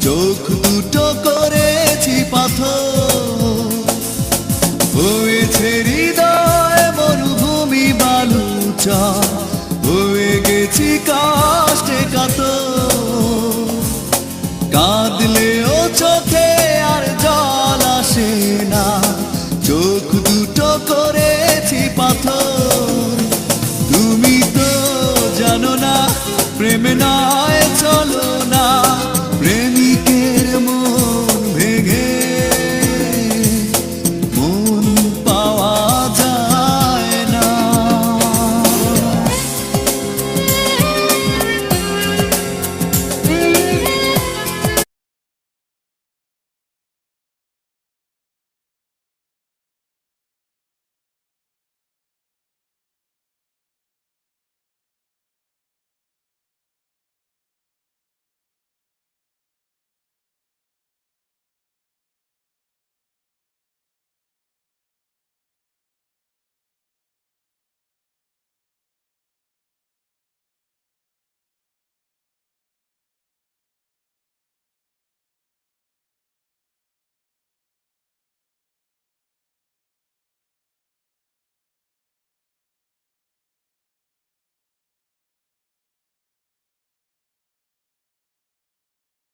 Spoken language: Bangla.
চোখ দুটো করেছি পাথর, হয়েছে হৃদয় মরুভূমি বালুচা, হয়ে গেছি কষ্টে কাতর। কাঁদলেও চোখে আর জল আসে না, চোখ দুটো করেছি পাথর। তুমি তো জানো না, প্রেম নয় চলো না,